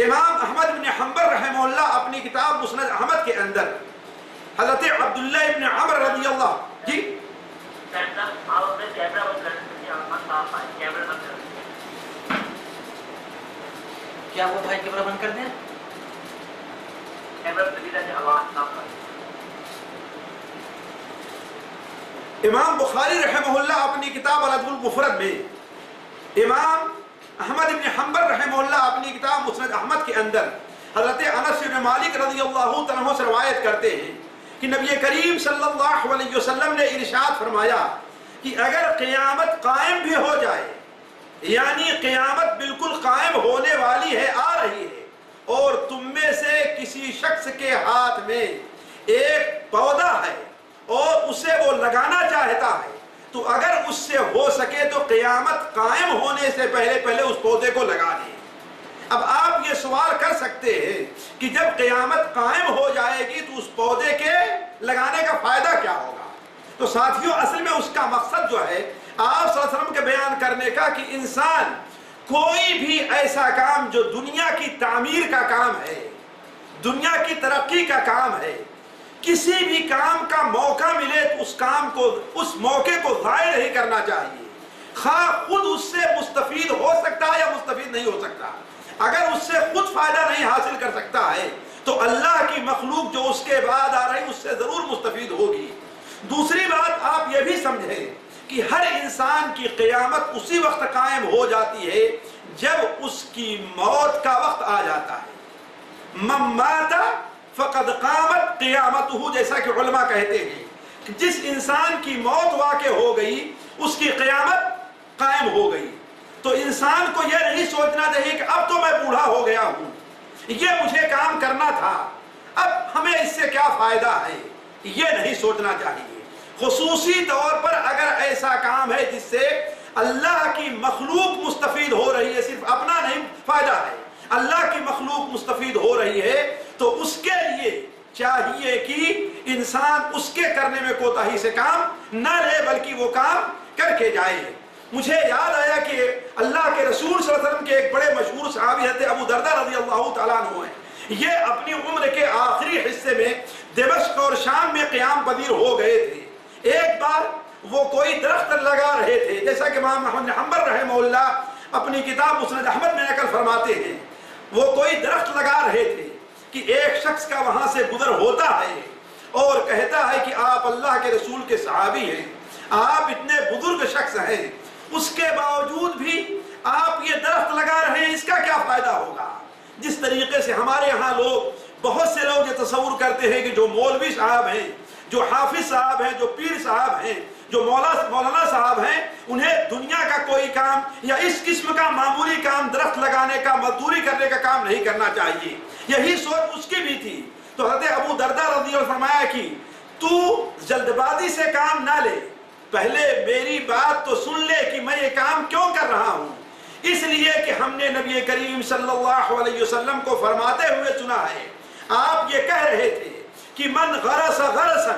امام احمد بن حنبل رحمہ اللہ اپنی کتاب مسند احمد کے اندر حضرت عبداللہ ابن عمر رضی اللہ جی کیا وہ بھائی کیمرہ بند کر دیں؟ امام بخاری رحمہ اللہ اپنی کتاب الادب المفرد میں، امام احمد بن حنبل رحمہ اللہ اپنی کتاب مسند احمد کے اندر حضرت انس بن مالک رضی اللہ عنہ سے روایت کرتے ہیں کہ نبی کریم صلی اللہ علیہ وسلم نے ارشاد فرمایا کہ اگر قیامت قائم بھی ہو جائے، یعنی قیامت بالکل قائم ہونے والی ہے، آ رہی ہے، اور تم میں سے کسی شخص کے ہاتھ میں ایک پودا ہے اور اسے وہ لگانا چاہتا ہے، تو اگر اس سے ہو سکے تو قیامت قائم ہونے سے پہلے اس پودے کو لگا دیں۔ اب آپ یہ سوال کر سکتے ہیں کہ جب قیامت قائم ہو جائے گی تو اس پودے کے لگانے کا فائدہ کیا ہوگا؟ تو ساتھیوں، اصل میں اس کا مقصد جو ہے آپ صلی اللہ علیہ وسلم کے بیان کرنے کا کہ انسان کوئی بھی ایسا کام جو دنیا کی تعمیر کا کام ہے، دنیا کی ترقی کا کام ہے، کسی بھی کام کا موقع ملے تو اس کام کو، اس موقع کو ضائع نہیں کرنا چاہیے، خواہ خود اس سے مستفید ہو سکتا ہے یا مستفید نہیں ہو سکتا۔ اگر اس سے خود فائدہ نہیں حاصل کر سکتا ہے تو اللہ کی مخلوق جو اس کے بعد آ رہی اس سے ضرور مستفید ہوگی۔ دوسری بات آپ یہ بھی سمجھیں کہ ہر انسان کی قیامت اسی وقت قائم ہو جاتی ہے جب اس کی موت کا وقت آ جاتا ہے۔ من مات فقد قامت قیامتہ، جیسا کہ علماء کہتے ہیں کہ جس انسان کی موت واقع ہو گئی اس کی قیامت قائم ہو گئی۔ تو انسان کو یہ نہیں سوچنا چاہیے کہ اب تو میں بوڑھا ہو گیا ہوں، یہ مجھے کام کرنا تھا، اب ہمیں اس سے کیا فائدہ ہے، یہ نہیں سوچنا چاہیے۔ خصوصی طور پر اگر ایسا کام ہے جس سے اللہ کی مخلوق مستفید ہو رہی ہے، صرف اپنا نہیں فائدہ ہے، اللہ کی مخلوق مستفید ہو رہی ہے، تو اس کے لیے چاہیے کہ انسان اس کے کرنے میں کوتاہی سے کام نہ لے بلکہ وہ کام کر کے جائے۔ مجھے یاد آیا کہ اللہ کے رسول صلی اللہ علیہ وسلم کے ایک بڑے مشہور صحابی حضرت ابو درداء رضی اللہ تعالیٰ عنہ ہیں۔ یہ اپنی عمر کے آخری حصے میں دمشق اور شام میں قیام پذیر ہو گئے تھے۔ ایک بار وہ کوئی درخت لگا رہے تھے، جیسا کہ امام احمد بن حنبل رحمہ اللہ اپنی کتاب مسند احمد میں نقل فرماتے ہیں، وہ کوئی درخت لگا رہے تھے کہ ایک شخص کا وہاں سے گزر ہوتا ہے اور کہتا ہے کہ آپ اللہ کے رسول کے صحابی ہیں، آپ اتنے بزرگ شخص ہیں، اس کے باوجود بھی آپ یہ درخت لگا رہے ہیں، اس کا کیا فائدہ ہوگا؟ جس طریقے سے ہمارے یہاں لوگ، بہت سے لوگ یہ تصور کرتے ہیں کہ جو مولوی صاحب ہیں، جو حافظ صاحب ہیں، جو پیر صاحب ہیں، جو مولانا صاحب ہیں، انہیں دنیا کا کوئی کام یا اس قسم کا معمولی کام، درخت لگانے کا، مزدوری کرنے کا کام نہیں کرنا چاہیے۔ یہی سوچ اس کی بھی تھی۔ تو حضرت ابو درداء رضی اللہ عنہ فرمایا کہ تو جلد بازی سے کام نہ لے، پہلے میری بات تو سن لے کہ میں یہ کام کیوں کر رہا ہوں۔ اس لیے کہ ہم نے نبی کریم صلی اللہ علیہ وسلم کو فرماتے ہوئے سنا ہے، آپ یہ کہہ رہے تھے کہ من غرس غرسا،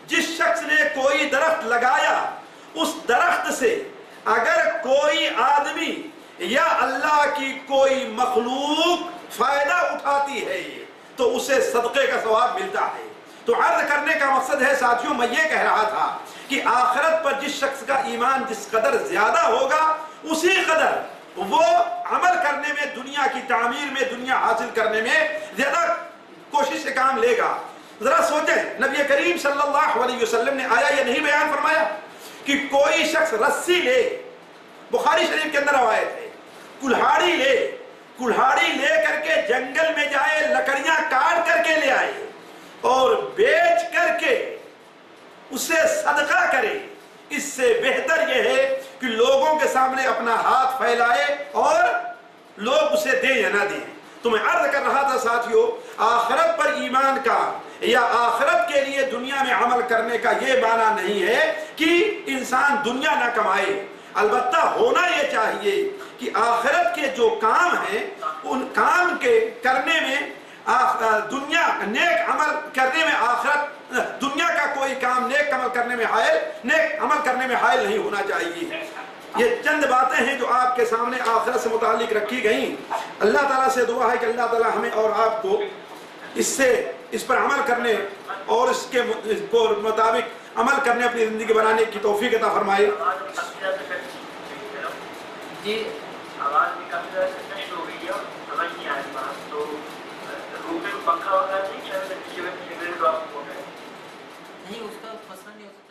جس شخص نے کوئی درخت لگایا، اس درخت سے اگر کوئی آدمی یا اللہ کی کوئی مخلوق فائدہ اٹھاتی ہے تو اسے صدقے کا ثواب ملتا ہے۔ تو عرض کرنے کا مقصد ہے ساتھیوں، میں یہ کہہ رہا تھا کہ آخرت پر جس شخص کا ایمان جس قدر زیادہ ہوگا اسی قدر وہ عمل کرنے میں، دنیا کی تعمیر میں، دنیا حاصل کرنے میں زیادہ کوشش سے کام لے گا۔ ذرا سوچیں، نبی کریم صلی اللہ علیہ وسلم نے آیا یہ نہیں بیان فرمایا کہ کوئی شخص رسی لے، بخاری شریف کے اندر روایت ہے، کلہاڑی لے کر کے جنگل میں جائے، لکڑیاں کاٹ کر کے لے آئے اور بیچ کر کے اسے صدقہ کرے، اس سے بہتر یہ ہے کہ لوگوں کے سامنے اپنا ہاتھ پھیلائے اور لوگ اسے دیں یا نہ دیں۔ تو میں عرض کر رہا تھا ساتھیوں، آخرت پر ایمان کا یا آخرت کے لیے دنیا میں عمل کرنے کا یہ معنی نہیں ہے کہ انسان دنیا نہ کمائے، البتہ ہونا یہ چاہیے کہ آخرت کے جو کام ہیں ان کام کے کرنے میں دنیا نیک عمل کرنے میں، آخرت دنیا کا کوئی کام نیک عمل کرنے میں حائل نہیں ہونا چاہیے۔ یہ چند باتیں ہیں جو آپ کے سامنے آخرت سے متعلق رکھی گئیں۔ اللہ تعالیٰ سے دعا ہے کہ اللہ تعالیٰ ہمیں اور آپ کو اس پر عمل کرنے اور اس کے مطابق عمل کرنے، اپنی زندگی بنانے کی توفیق عطا فرمائے۔ جی آواز بھی کافی زیادہ نشٹ ہو گئی ہے اور سمجھ نہیں آ رہی بات، تو روم میں پنکھا وغیرہ نہیں چل رہا، سگریٹ آپ ہو گئے نہیں، اس کا مسئلہ نہیں ہو سکتا۔